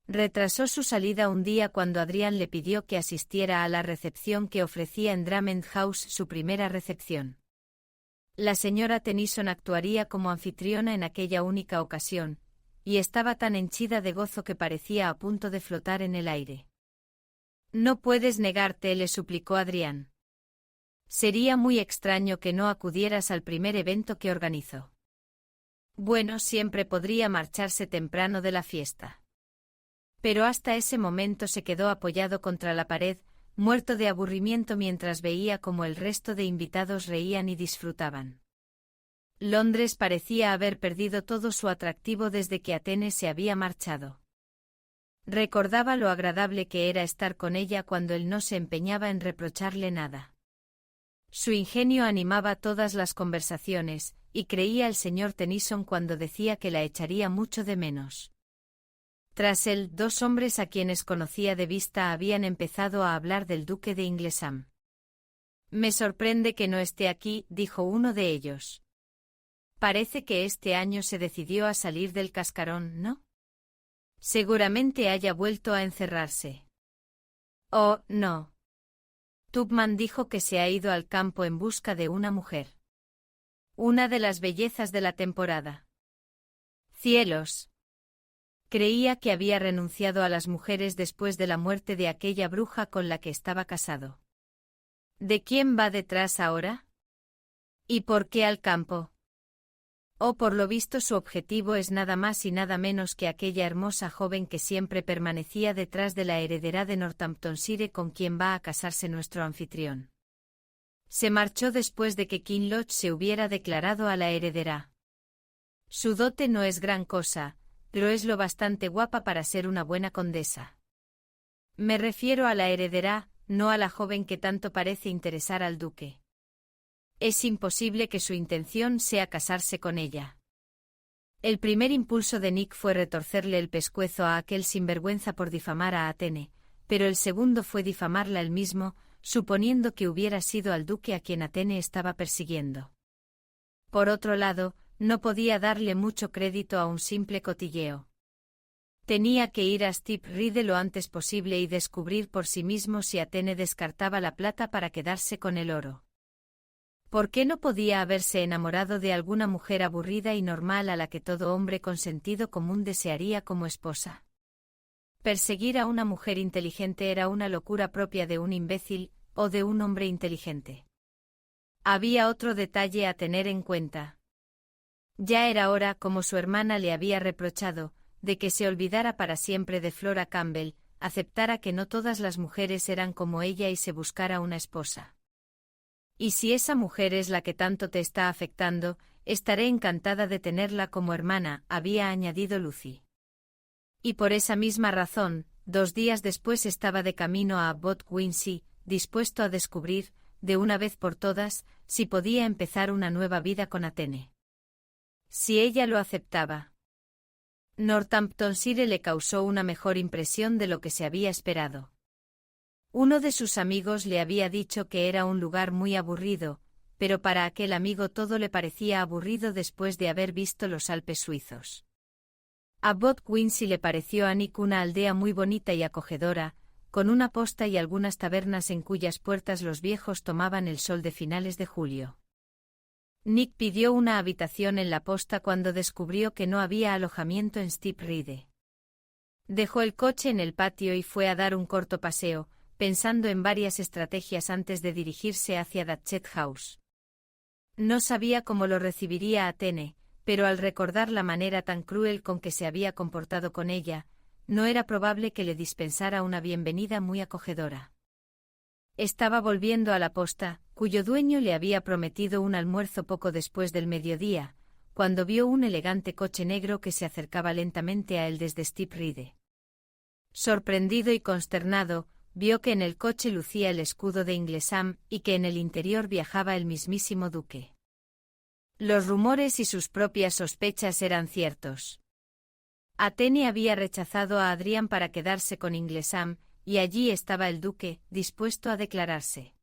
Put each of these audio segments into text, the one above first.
Retrasó su salida un día cuando Adrián le pidió que asistiera a la recepción que ofrecía en Drummond House, su primera recepción. La señora Tennyson actuaría como anfitriona en aquella única ocasión, y estaba tan henchida de gozo que parecía a punto de flotar en el aire. «No puedes negarte», le suplicó Adrián. «Sería muy extraño que no acudieras al primer evento que organizo». Bueno, siempre podría marcharse temprano de la fiesta. Pero hasta ese momento se quedó apoyado contra la pared, muerto de aburrimiento mientras veía cómo el resto de invitados reían y disfrutaban. Londres parecía haber perdido todo su atractivo desde que Athene se había marchado. Recordaba lo agradable que era estar con ella cuando él no se empeñaba en reprocharle nada. Su ingenio animaba todas las conversaciones, y creía el señor Tennyson cuando decía que la echaría mucho de menos. Tras él, 2 hombres a quienes conocía de vista habían empezado a hablar del duque de Inglesham. «Me sorprende que no esté aquí», dijo uno de ellos. «Parece que este año se decidió a salir del cascarón, ¿no? Seguramente haya vuelto a encerrarse». «Oh, no. Tubman dijo que se ha ido al campo en busca de una mujer. Una de las bellezas de la temporada». «Cielos». Creía que había renunciado a las mujeres después de la muerte de aquella bruja con la que estaba casado. ¿De quién va detrás ahora? ¿Y por qué al campo? Oh, por lo visto su objetivo es nada más y nada menos que aquella hermosa joven que siempre permanecía detrás de la heredera de Northamptonshire con quien va a casarse nuestro anfitrión. Se marchó después de que Kinloch se hubiera declarado a la heredera. Su dote no es gran cosa, pero es lo bastante guapa para ser una buena condesa. Me refiero a la heredera, no a la joven que tanto parece interesar al duque. Es imposible que su intención sea casarse con ella. El primer impulso de Nick fue retorcerle el pescuezo a aquel sinvergüenza por difamar a Athene, pero el segundo fue difamarla él mismo, suponiendo que hubiera sido al duque a quien Athene estaba persiguiendo. Por otro lado, no podía darle mucho crédito a un simple cotilleo. Tenía que ir a Steep Ride lo antes posible y descubrir por sí mismo si Athene descartaba la plata para quedarse con el oro. ¿Por qué no podía haberse enamorado de alguna mujer aburrida y normal a la que todo hombre con sentido común desearía como esposa? Perseguir a una mujer inteligente era una locura propia de un imbécil, o de un hombre inteligente. Había otro detalle a tener en cuenta. Ya era hora, como su hermana le había reprochado, de que se olvidara para siempre de Flora Campbell, aceptara que no todas las mujeres eran como ella y se buscara una esposa. Y si esa mujer es la que tanto te está afectando, estaré encantada de tenerla como hermana, había añadido Lucy. Y por esa misma razón, 2 días después estaba de camino a Abbot Quincy, dispuesto a descubrir, de una vez por todas, si podía empezar una nueva vida con Athene. Si ella lo aceptaba. Northamptonshire le causó una mejor impresión de lo que se había esperado. Uno de sus amigos le había dicho que era un lugar muy aburrido, pero para aquel amigo todo le parecía aburrido después de haber visto los Alpes suizos. Abbot Quincy le pareció a Nick una aldea muy bonita y acogedora, con una posta y algunas tabernas en cuyas puertas los viejos tomaban el sol de finales de julio. Nick pidió una habitación en la posta cuando descubrió que no había alojamiento en Steep Ride. Dejó el coche en el patio y fue a dar un corto paseo, pensando en varias estrategias antes de dirigirse hacia Datchet House. No sabía cómo lo recibiría Athene, pero al recordar la manera tan cruel con que se había comportado con ella, no era probable que le dispensara una bienvenida muy acogedora. Estaba volviendo a la posta, cuyo dueño le había prometido un almuerzo poco después del mediodía, cuando vio un elegante coche negro que se acercaba lentamente a él desde Steep Ride. Sorprendido y consternado, vio que en el coche lucía el escudo de Inglesham y que en el interior viajaba el mismísimo duque. Los rumores y sus propias sospechas eran ciertos. Athene había rechazado a Adrián para quedarse con Inglesham, y allí estaba el duque, dispuesto a declararse.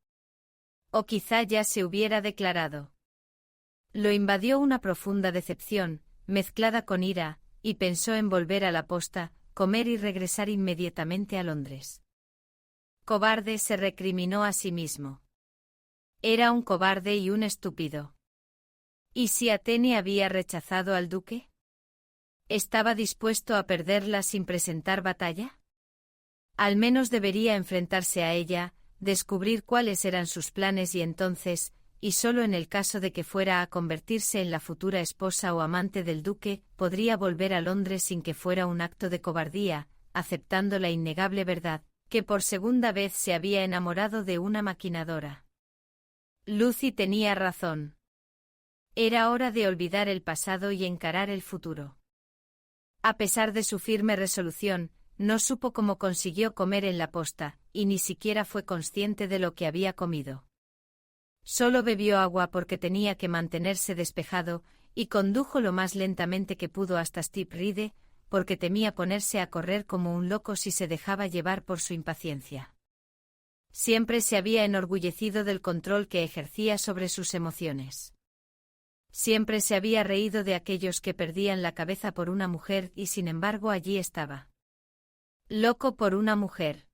O quizá ya se hubiera declarado. Lo invadió una profunda decepción, mezclada con ira, y pensó en volver a la posta, comer y regresar inmediatamente a Londres. Cobarde, se recriminó a sí mismo. Era un cobarde y un estúpido. ¿Y si Atene había rechazado al duque? ¿Estaba dispuesto a perderla sin presentar batalla? Al menos debería enfrentarse a ella, descubrir cuáles eran sus planes y entonces, y solo en el caso de que fuera a convertirse en la futura esposa o amante del duque, podría volver a Londres sin que fuera un acto de cobardía, aceptando la innegable verdad, que por segunda vez se había enamorado de una maquinadora. Lucy tenía razón. Era hora de olvidar el pasado y encarar el futuro. A pesar de su firme resolución, no supo cómo consiguió comer en la posta, y ni siquiera fue consciente de lo que había comido. Solo bebió agua porque tenía que mantenerse despejado, y condujo lo más lentamente que pudo hasta Stepnide, porque temía ponerse a correr como un loco si se dejaba llevar por su impaciencia. Siempre se había enorgullecido del control que ejercía sobre sus emociones. Siempre se había reído de aquellos que perdían la cabeza por una mujer y sin embargo allí estaba. Loco por una mujer.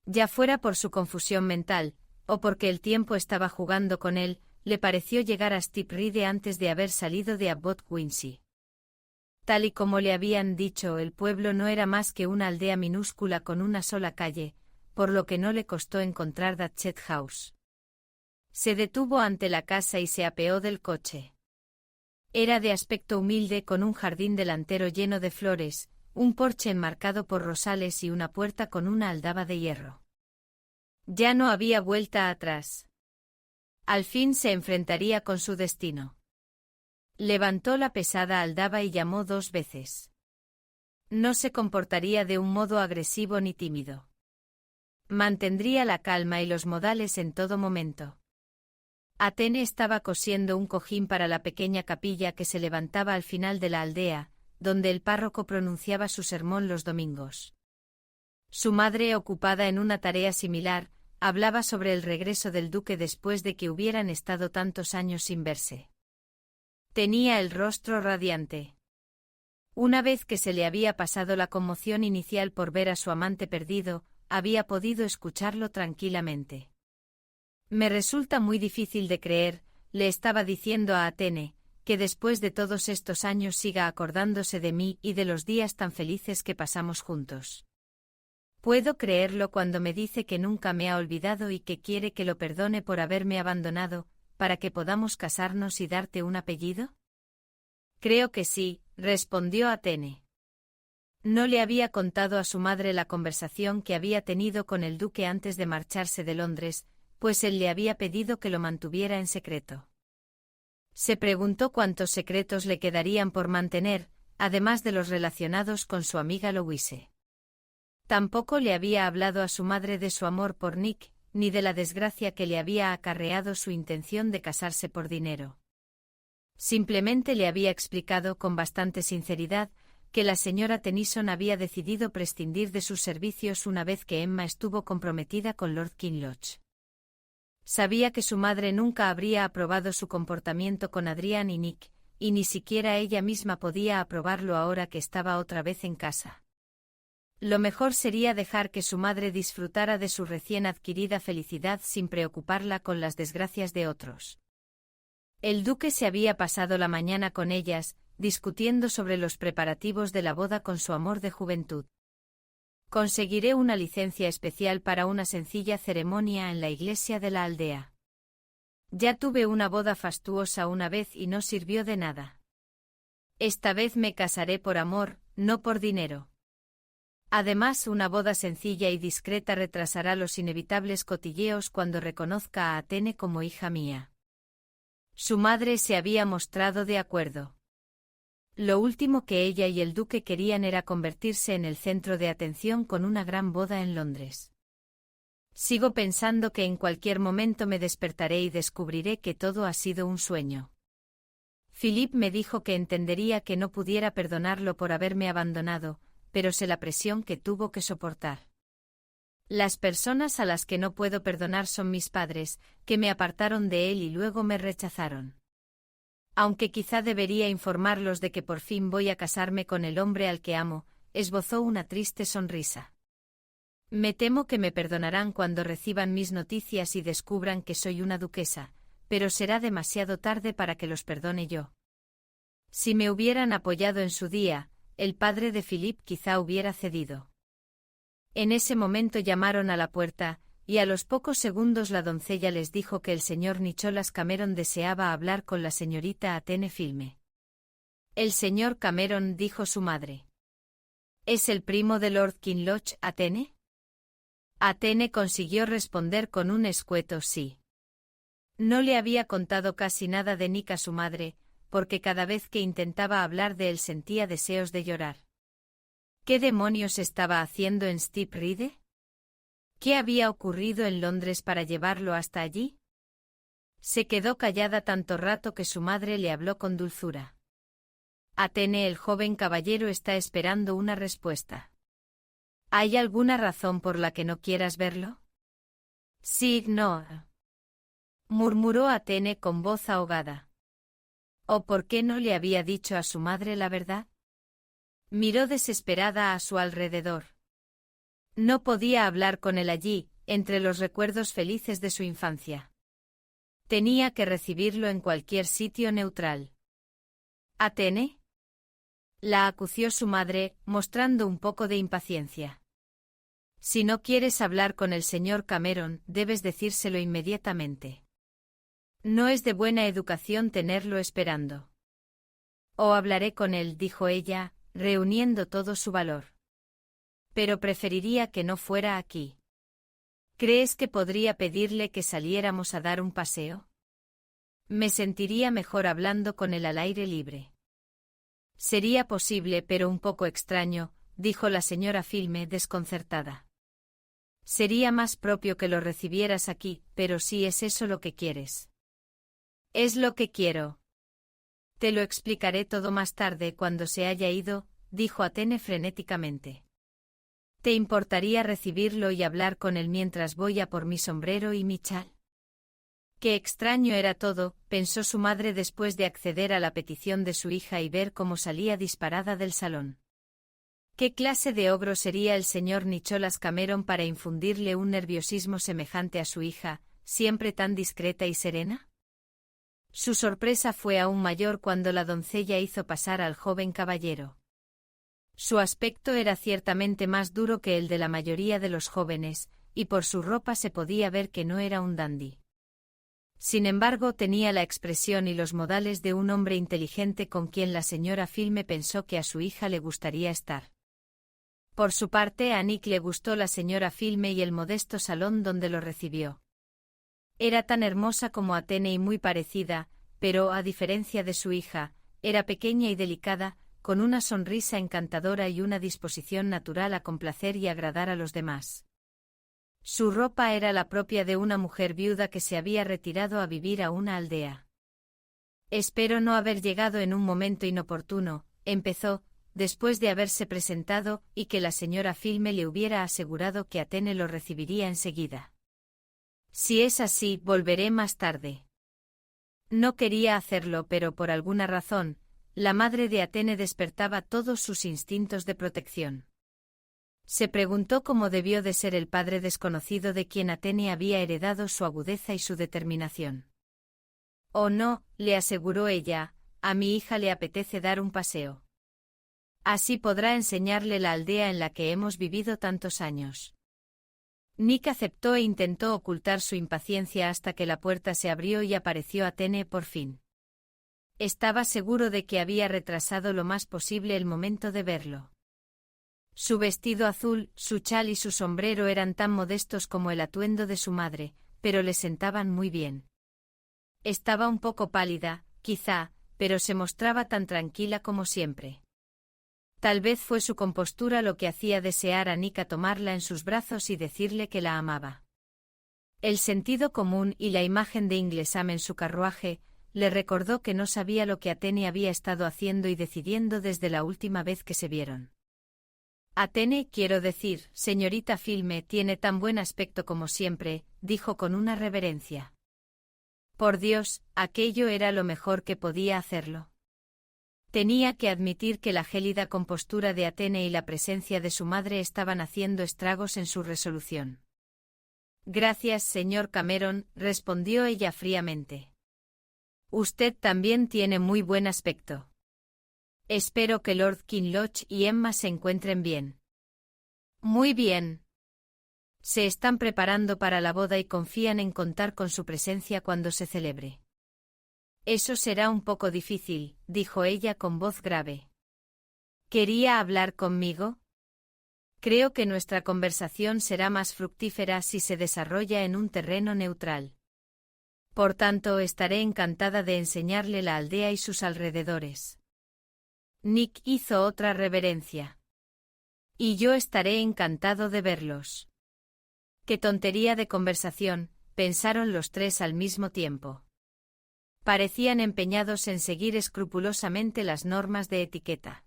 Ya fuera por su confusión mental, o porque el tiempo estaba jugando con él, le pareció llegar a Stepnide antes de haber salido de Abbot Quincy. Tal y como le habían dicho, el pueblo no era más que una aldea minúscula con una sola calle, por lo que no le costó encontrar Datchet House. Se detuvo ante la casa y se apeó del coche. Era de aspecto humilde con un jardín delantero lleno de flores, un porche enmarcado por rosales y una puerta con una aldaba de hierro. Ya no había vuelta atrás. Al fin se enfrentaría con su destino. Levantó la pesada aldaba y llamó 2 veces. No se comportaría de un modo agresivo ni tímido. Mantendría la calma y los modales en todo momento. Atene estaba cosiendo un cojín para la pequeña capilla que se levantaba al final de la aldea, donde el párroco pronunciaba su sermón los domingos. Su madre, ocupada en una tarea similar, hablaba sobre el regreso del duque después de que hubieran estado tantos años sin verse. Tenía el rostro radiante. Una vez que se le había pasado la conmoción inicial por ver a su amante perdido, había podido escucharlo tranquilamente. Me resulta muy difícil de creer, le estaba diciendo a Atene, que después de todos estos años siga acordándose de mí y de los días tan felices que pasamos juntos. Puedo creerlo cuando me dice que nunca me ha olvidado y que quiere que lo perdone por haberme abandonado, para que podamos casarnos y darte un apellido. Creo que sí, respondió Atene. No le había contado a su madre la conversación que había tenido con el duque antes de marcharse de Londres, pues él le había pedido que lo mantuviera en secreto. Se preguntó cuántos secretos le quedarían por mantener, además de los relacionados con su amiga Louise. Tampoco le había hablado a su madre de su amor por Nick, ni de la desgracia que le había acarreado su intención de casarse por dinero. Simplemente le había explicado con bastante sinceridad que la señora Tennyson había decidido prescindir de sus servicios una vez que Emma estuvo comprometida con Lord Kinloch. Sabía que su madre nunca habría aprobado su comportamiento con Adrian y Nick, y ni siquiera ella misma podía aprobarlo ahora que estaba otra vez en casa. Lo mejor sería dejar que su madre disfrutara de su recién adquirida felicidad sin preocuparla con las desgracias de otros. El duque se había pasado la mañana con ellas, discutiendo sobre los preparativos de la boda con su amor de juventud. Conseguiré una licencia especial para una sencilla ceremonia en la iglesia de la aldea. Ya tuve una boda fastuosa una vez y no sirvió de nada. Esta vez me casaré por amor, no por dinero. Además, una boda sencilla y discreta retrasará los inevitables cotilleos cuando reconozca a Atene como hija mía. Su madre se había mostrado de acuerdo. Lo último que ella y el duque querían era convertirse en el centro de atención con una gran boda en Londres. Sigo pensando que en cualquier momento me despertaré y descubriré que todo ha sido un sueño. Philip me dijo que entendería que no pudiera perdonarlo por haberme abandonado, pero sé la presión que tuvo que soportar. Las personas a las que no puedo perdonar son mis padres, que me apartaron de él y luego me rechazaron. Aunque quizá debería informarlos de que por fin voy a casarme con el hombre al que amo, esbozó una triste sonrisa. Me temo que me perdonarán cuando reciban mis noticias y descubran que soy una duquesa, pero será demasiado tarde para que los perdone yo. Si me hubieran apoyado en su día, el padre de Philip quizá hubiera cedido. En ese momento llamaron a la puerta, y a los pocos segundos la doncella les dijo que el señor Nicholas Cameron deseaba hablar con la señorita Athene Filme. El señor Cameron, dijo su madre. ¿Es el primo de Lord Kinloch, Athene? Athene consiguió responder con un escueto sí. No le había contado casi nada de Nick a su madre, porque cada vez que intentaba hablar de él sentía deseos de llorar. ¿Qué demonios estaba haciendo en Steep Ride? ¿Qué había ocurrido en Londres para llevarlo hasta allí? Se quedó callada tanto rato que su madre le habló con dulzura. Athene, el joven caballero está esperando una respuesta. ¿Hay alguna razón por la que no quieras verlo? Sí, no, murmuró Athene con voz ahogada. ¿O por qué no le había dicho a su madre la verdad? Miró desesperada a su alrededor. No podía hablar con él allí, entre los recuerdos felices de su infancia. Tenía que recibirlo en cualquier sitio neutral. ¿Athene? La acució su madre, mostrando un poco de impaciencia. Si no quieres hablar con el señor Cameron, debes decírselo inmediatamente. No es de buena educación tenerlo esperando. O hablaré con él, dijo ella, reuniendo todo su valor. Pero preferiría que no fuera aquí. ¿Crees que podría pedirle que saliéramos a dar un paseo? Me sentiría mejor hablando con él al aire libre. Sería posible, pero un poco extraño, dijo la señora Filme desconcertada. Sería más propio que lo recibieras aquí, pero si es eso lo que quieres. Es lo que quiero. Te lo explicaré todo más tarde cuando se haya ido, dijo Athene frenéticamente. ¿Te importaría recibirlo y hablar con él mientras voy a por mi sombrero y mi chal? Qué extraño era todo, pensó su madre después de acceder a la petición de su hija y ver cómo salía disparada del salón. ¿Qué clase de ogro sería el señor Nicholas Cameron para infundirle un nerviosismo semejante a su hija, siempre tan discreta y serena? Su sorpresa fue aún mayor cuando la doncella hizo pasar al joven caballero. Su aspecto era ciertamente más duro que el de la mayoría de los jóvenes, y por su ropa se podía ver que no era un dandy. Sin embargo, tenía la expresión y los modales de un hombre inteligente con quien la señora Filme pensó que a su hija le gustaría estar. Por su parte, a Nick le gustó la señora Filme y el modesto salón donde lo recibió. Era tan hermosa como Athene y muy parecida, pero, a diferencia de su hija, era pequeña y delicada, con una sonrisa encantadora y una disposición natural a complacer y agradar a los demás. Su ropa era la propia de una mujer viuda que se había retirado a vivir a una aldea. Espero no haber llegado en un momento inoportuno, empezó, después de haberse presentado y que la señora Filme le hubiera asegurado que Athene lo recibiría enseguida. Si es así, volveré más tarde. No quería hacerlo, pero por alguna razón, la madre de Athene despertaba todos sus instintos de protección. Se preguntó cómo debió de ser el padre desconocido de quien Athene había heredado su agudeza y su determinación. Oh no, le aseguró ella, a mi hija le apetece dar un paseo. Así podrá enseñarle la aldea en la que hemos vivido tantos años. Nick aceptó e intentó ocultar su impaciencia hasta que la puerta se abrió y apareció Athene por fin. Estaba seguro de que había retrasado lo más posible el momento de verlo. Su vestido azul, su chal y su sombrero eran tan modestos como el atuendo de su madre, pero le sentaban muy bien. Estaba un poco pálida, quizá, pero se mostraba tan tranquila como siempre. Tal vez fue su compostura lo que hacía desear a Nick a tomarla en sus brazos y decirle que la amaba. El sentido común y la imagen de Inglesham en su carruaje le recordó que no sabía lo que Athene había estado haciendo y decidiendo desde la última vez que se vieron. Athene, quiero decir, señorita Filme, tiene tan buen aspecto como siempre, dijo con una reverencia. Por Dios, aquello era lo mejor que podía hacerlo. Tenía que admitir que la gélida compostura de Athene y la presencia de su madre estaban haciendo estragos en su resolución. Gracias, señor Cameron, respondió ella fríamente. Usted también tiene muy buen aspecto. Espero que Lord Kinloch y Emma se encuentren bien. Muy bien. Se están preparando para la boda y confían en contar con su presencia cuando se celebre. Eso será un poco difícil, dijo ella con voz grave. ¿Quería hablar conmigo? Creo que nuestra conversación será más fructífera si se desarrolla en un terreno neutral. Por tanto, estaré encantada de enseñarle la aldea y sus alrededores. Nick hizo otra reverencia. Y yo estaré encantado de verlos. Qué tontería de conversación, pensaron los tres al mismo tiempo. Parecían empeñados en seguir escrupulosamente las normas de etiqueta.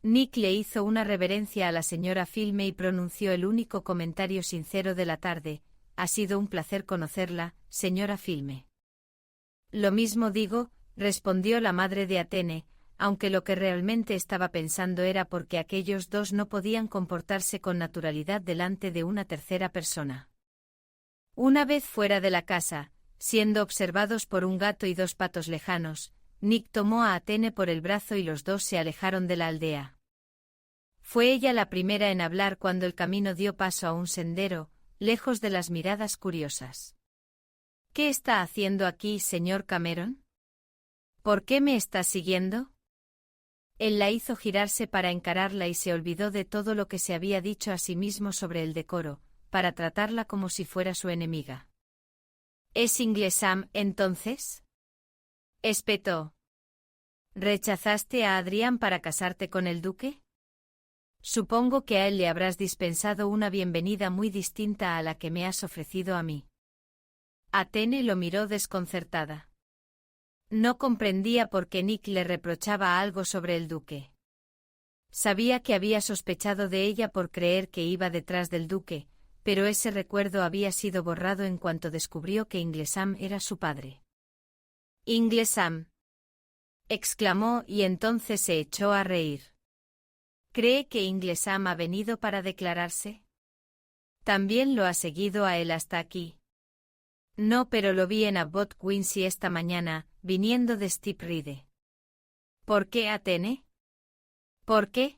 Nick le hizo una reverencia a la señora Filme y pronunció el único comentario sincero de la tarde: «Ha sido un placer conocerla, señora Filme». «Lo mismo digo», respondió la madre de Athene, aunque lo que realmente estaba pensando era por qué aquellos dos no podían comportarse con naturalidad delante de una tercera persona. Una vez fuera de la casa, siendo observados por un gato y dos patos lejanos, Nick tomó a Athene por el brazo y los dos se alejaron de la aldea. Fue ella la primera en hablar cuando el camino dio paso a un sendero, lejos de las miradas curiosas. «¿Qué está haciendo aquí, señor Cameron? ¿Por qué me está siguiendo?» Él la hizo girarse para encararla y se olvidó de todo lo que se había dicho a sí mismo sobre el decoro, para tratarla como si fuera su enemiga. «¿Es Inglesam, entonces?» espetó. «¿Rechazaste a Adrián para casarte con el duque? Supongo que a él le habrás dispensado una bienvenida muy distinta a la que me has ofrecido a mí». Athene lo miró desconcertada. No comprendía por qué Nick le reprochaba algo sobre el duque. Sabía que había sospechado de ella por creer que iba detrás del duque, pero ese recuerdo había sido borrado en cuanto descubrió que Inglesam era su padre. «Inglesam», exclamó y entonces se echó a reír. ¿Cree que Inglesam ha venido para declararse? ¿También lo ha seguido a él hasta aquí? No, pero lo vi en Abbot Quincy esta mañana, viniendo de Steep Ride. ¿Por qué, Athene? ¿Por qué?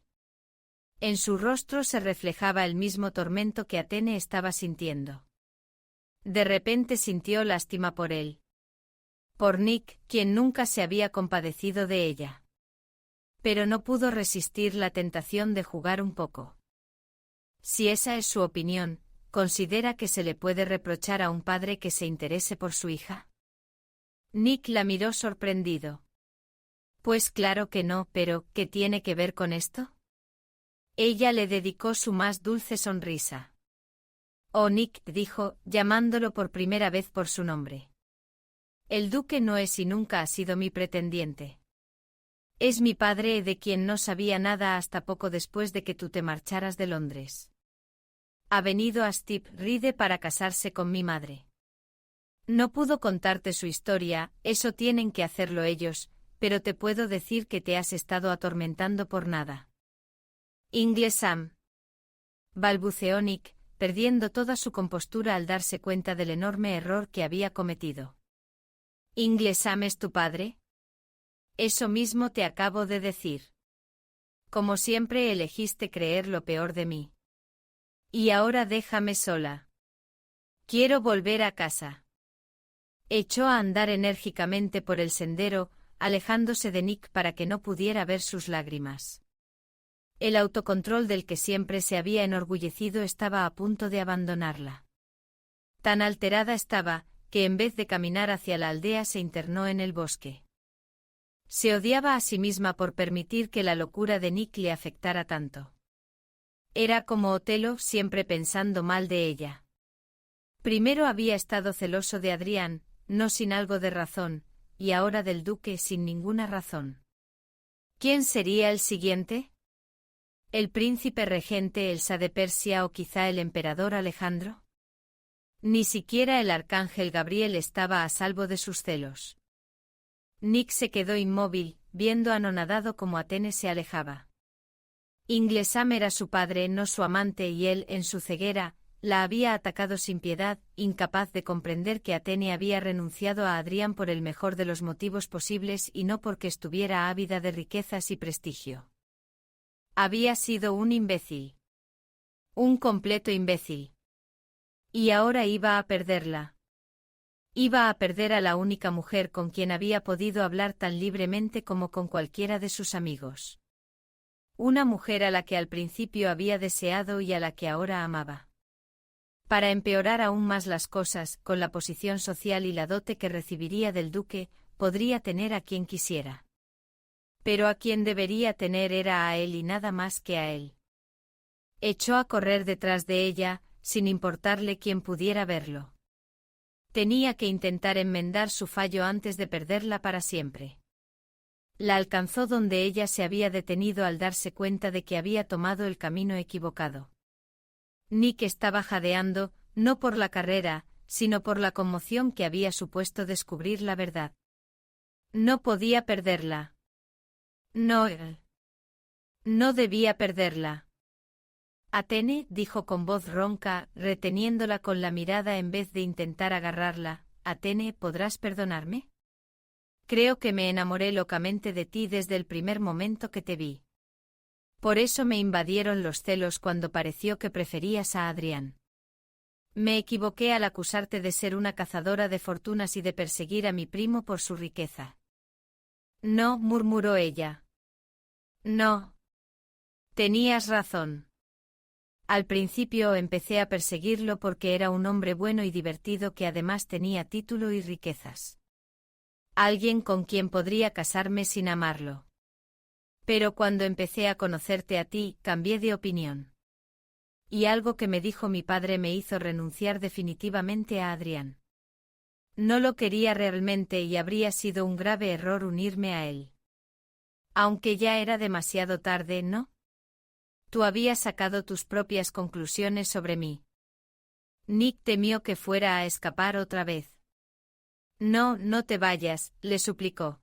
En su rostro se reflejaba el mismo tormento que Athene estaba sintiendo. De repente sintió lástima por él. Por Nick, quien nunca se había compadecido de ella. Pero no pudo resistir la tentación de jugar un poco. Si esa es su opinión, ¿considera que se le puede reprochar a un padre que se interese por su hija? Nick la miró sorprendido. Pues claro que no, pero ¿qué tiene que ver con esto? Ella le dedicó su más dulce sonrisa. «Oh, Nick», dijo, llamándolo por primera vez por su nombre. «El duque no es y nunca ha sido mi pretendiente. Es mi padre de quien no sabía nada hasta poco después de que tú te marcharas de Londres. Ha venido a Steep Ride para casarse con mi madre. No pudo contarte su historia, eso tienen que hacerlo ellos, pero te puedo decir que te has estado atormentando por nada». «Inglesam», balbuceó Nick, perdiendo toda su compostura al darse cuenta del enorme error que había cometido. «¿Inglesam es tu padre?» «Eso mismo te acabo de decir. Como siempre elegiste creer lo peor de mí. Y ahora déjame sola. Quiero volver a casa». Echó a andar enérgicamente por el sendero, alejándose de Nick para que no pudiera ver sus lágrimas. El autocontrol del que siempre se había enorgullecido estaba a punto de abandonarla. Tan alterada estaba, que en vez de caminar hacia la aldea se internó en el bosque. Se odiaba a sí misma por permitir que la locura de Nick le afectara tanto. Era como Otelo, siempre pensando mal de ella. Primero había estado celoso de Adrián, no sin algo de razón, y ahora del duque sin ninguna razón. ¿Quién sería el siguiente? ¿El príncipe regente Elsa de Persia o quizá el emperador Alejandro? Ni siquiera el arcángel Gabriel estaba a salvo de sus celos. Nick se quedó inmóvil, viendo anonadado cómo Athene se alejaba. Inglesam era su padre, no su amante, y él, en su ceguera, la había atacado sin piedad, incapaz de comprender que Athene había renunciado a Adrián por el mejor de los motivos posibles y no porque estuviera ávida de riquezas y prestigio. Había sido un imbécil. Un completo imbécil. Y ahora iba a perderla. Iba a perder a la única mujer con quien había podido hablar tan libremente como con cualquiera de sus amigos. Una mujer a la que al principio había deseado y a la que ahora amaba. Para empeorar aún más las cosas, con la posición social y la dote que recibiría del duque, podría tener a quien quisiera. Pero a quien debería tener era a él y nada más que a él. Echó a correr detrás de ella, sin importarle quién pudiera verlo. Tenía que intentar enmendar su fallo antes de perderla para siempre. La alcanzó donde ella se había detenido al darse cuenta de que había tomado el camino equivocado. Nick estaba jadeando, no por la carrera, sino por la conmoción que había supuesto descubrir la verdad. No podía perderla. No. No debía perderla. Athene, dijo con voz ronca, reteniéndola con la mirada en vez de intentar agarrarla, Athene, ¿podrás perdonarme? Creo que me enamoré locamente de ti desde el primer momento que te vi. Por eso me invadieron los celos cuando pareció que preferías a Adrián. Me equivoqué al acusarte de ser una cazadora de fortunas y de perseguir a mi primo por su riqueza. No, murmuró ella. No. Tenías razón. Al principio empecé a perseguirlo porque era un hombre bueno y divertido que además tenía título y riquezas. Alguien con quien podría casarme sin amarlo. Pero cuando empecé a conocerte a ti, cambié de opinión. Y algo que me dijo mi padre me hizo renunciar definitivamente a Adrián. No lo quería realmente y habría sido un grave error unirme a él. Aunque ya era demasiado tarde, ¿no? Tú habías sacado tus propias conclusiones sobre mí. Nick temió que fuera a escapar otra vez. No, no te vayas, le suplicó.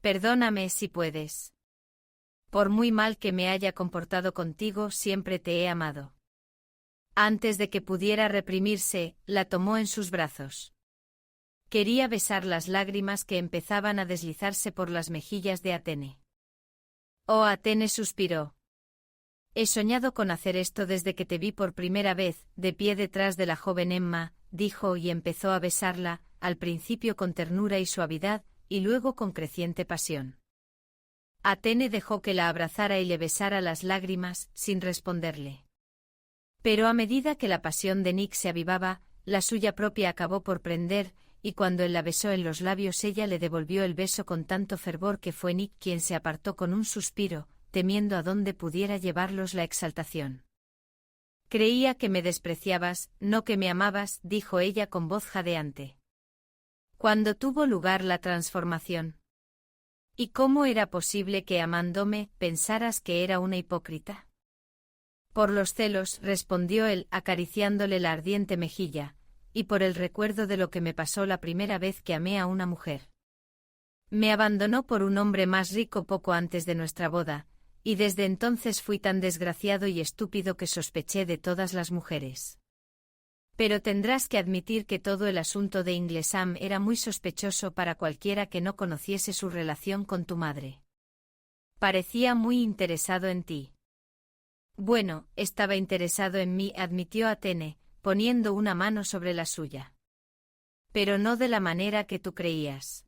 Perdóname si puedes. Por muy mal que me haya comportado contigo, siempre te he amado. Antes de que pudiera reprimirse, la tomó en sus brazos. Quería besar las lágrimas que empezaban a deslizarse por las mejillas de Athene. Oh, Athene suspiró. He soñado con hacer esto desde que te vi por primera vez, de pie detrás de la joven Emma, dijo y empezó a besarla, al principio con ternura y suavidad, y luego con creciente pasión. Athene dejó que la abrazara y le besara las lágrimas, sin responderle. Pero a medida que la pasión de Nick se avivaba, la suya propia acabó por prender, y cuando él la besó en los labios ella le devolvió el beso con tanto fervor que fue Nick quien se apartó con un suspiro, temiendo a dónde pudiera llevarlos la exaltación. Creía que me despreciabas, no que me amabas, dijo ella con voz jadeante. ¿Cuándo tuvo lugar la transformación? ¿Y cómo era posible que amándome pensaras que era una hipócrita? Por los celos, respondió él, acariciándole la ardiente mejilla, y por el recuerdo de lo que me pasó la primera vez que amé a una mujer. Me abandonó por un hombre más rico poco antes de nuestra boda, y desde entonces fui tan desgraciado y estúpido que sospeché de todas las mujeres. Pero tendrás que admitir que todo el asunto de Inglesam era muy sospechoso para cualquiera que no conociese su relación con tu madre. Parecía muy interesado en ti. Bueno, estaba interesado en mí, admitió Athene, poniendo una mano sobre la suya. Pero no de la manera que tú creías.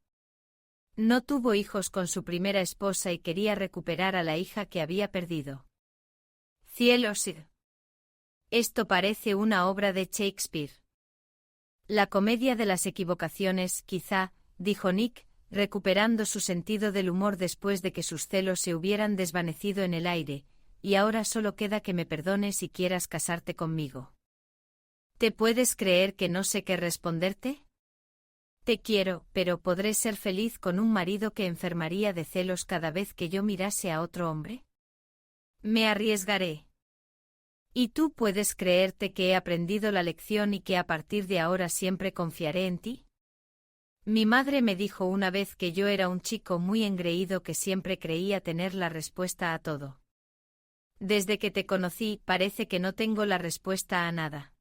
No tuvo hijos con su primera esposa y quería recuperar a la hija que había perdido. Cielos. Esto parece una obra de Shakespeare. La comedia de las equivocaciones, quizá, dijo Nick, recuperando su sentido del humor después de que sus celos se hubieran desvanecido en el aire, y ahora solo queda que me perdones y quieras casarte conmigo. ¿Te puedes creer que no sé qué responderte? Te quiero, pero ¿podré ser feliz con un marido que enfermaría de celos cada vez que yo mirase a otro hombre? Me arriesgaré. ¿Y tú puedes creerte que he aprendido la lección y que a partir de ahora siempre confiaré en ti? Mi madre me dijo una vez que yo era un chico muy engreído que siempre creía tener la respuesta a todo. Desde que te conocí, parece que no tengo la respuesta a nada.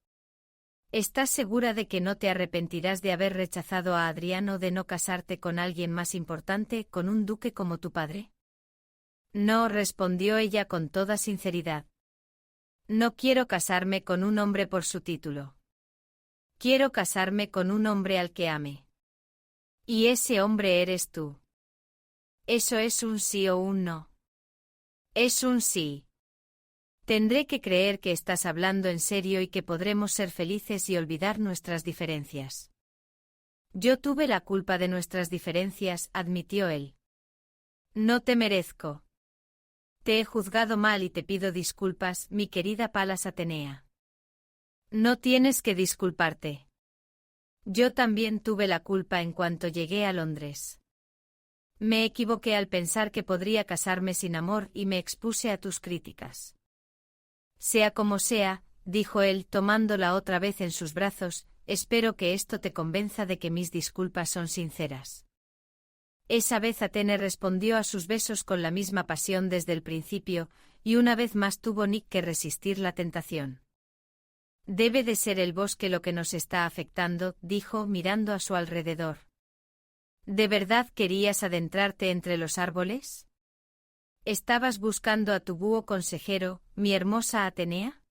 ¿Estás segura de que no te arrepentirás de haber rechazado a Adrián o de no casarte con alguien más importante, con un duque como tu padre? No, respondió ella con toda sinceridad. No quiero casarme con un hombre por su título. Quiero casarme con un hombre al que ame. Y ese hombre eres tú. ¿Eso es un sí o un no? Es un sí. Tendré que creer que estás hablando en serio y que podremos ser felices y olvidar nuestras diferencias. Yo tuve la culpa de nuestras diferencias, admitió él. No te merezco. Te he juzgado mal y te pido disculpas, mi querida Palas Atenea. No tienes que disculparte. Yo también tuve la culpa en cuanto llegué a Londres. Me equivoqué al pensar que podría casarme sin amor y me expuse a tus críticas. Sea como sea, dijo él tomándola otra vez en sus brazos, espero que esto te convenza de que mis disculpas son sinceras. Esa vez Atene respondió a sus besos con la misma pasión desde el principio, y una vez más tuvo Nick que resistir la tentación. Debe de ser el bosque lo que nos está afectando, dijo mirando a su alrededor. ¿De verdad querías adentrarte entre los árboles? ¿Estabas buscando a tu búho consejero, mi hermosa Atenea?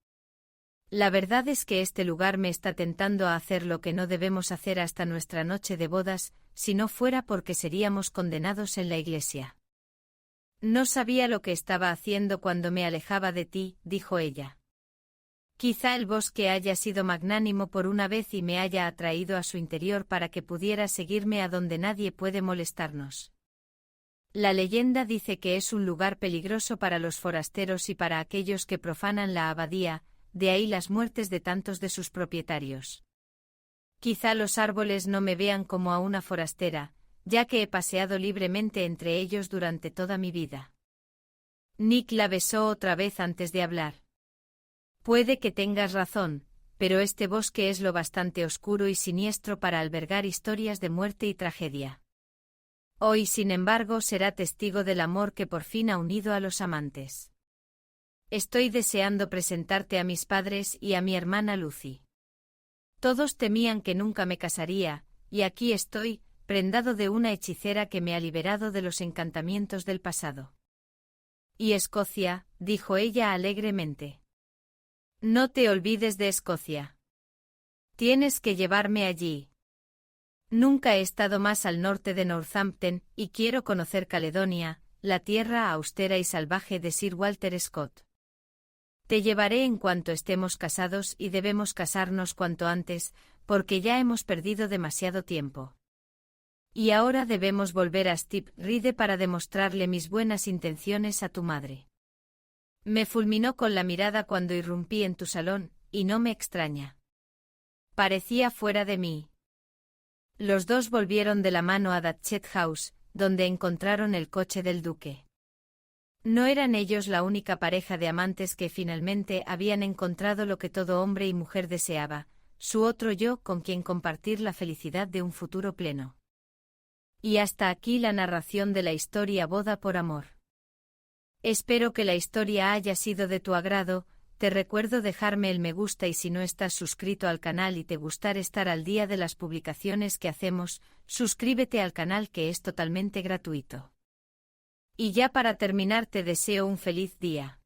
La verdad es que este lugar me está tentando a hacer lo que no debemos hacer hasta nuestra noche de bodas, si no fuera porque seríamos condenados en la iglesia. No sabía lo que estaba haciendo cuando me alejaba de ti, dijo ella. Quizá el bosque haya sido magnánimo por una vez y me haya atraído a su interior para que pudiera seguirme a donde nadie puede molestarnos. La leyenda dice que es un lugar peligroso para los forasteros y para aquellos que profanan la abadía, de ahí las muertes de tantos de sus propietarios. Quizá los árboles no me vean como a una forastera, ya que he paseado libremente entre ellos durante toda mi vida. Nick la besó otra vez antes de hablar. Puede que tengas razón, pero este bosque es lo bastante oscuro y siniestro para albergar historias de muerte y tragedia. Hoy, sin embargo, será testigo del amor que por fin ha unido a los amantes. Estoy deseando presentarte a mis padres y a mi hermana Lucy. Todos temían que nunca me casaría, y aquí estoy, prendado de una hechicera que me ha liberado de los encantamientos del pasado. ¿Y Escocia?, dijo ella alegremente. No te olvides de Escocia. Tienes que llevarme allí. Nunca he estado más al norte de Northampton, y quiero conocer Caledonia, la tierra austera y salvaje de Sir Walter Scott. Te llevaré en cuanto estemos casados y debemos casarnos cuanto antes, porque ya hemos perdido demasiado tiempo. Y ahora debemos volver a Step Ride para demostrarle mis buenas intenciones a tu madre. Me fulminó con la mirada cuando irrumpí en tu salón, y no me extraña. Parecía fuera de mí. Los dos volvieron de la mano a Datchet House, donde encontraron el coche del duque. No eran ellos la única pareja de amantes que finalmente habían encontrado lo que todo hombre y mujer deseaba, su otro yo con quien compartir la felicidad de un futuro pleno. Y hasta aquí la narración de la historia Boda por Amor. Espero que la historia haya sido de tu agrado. Te recuerdo dejarme el me gusta y si no estás suscrito al canal y te gustar estar al día de las publicaciones que hacemos, suscríbete al canal que es totalmente gratuito. Y ya para terminar te deseo un feliz día.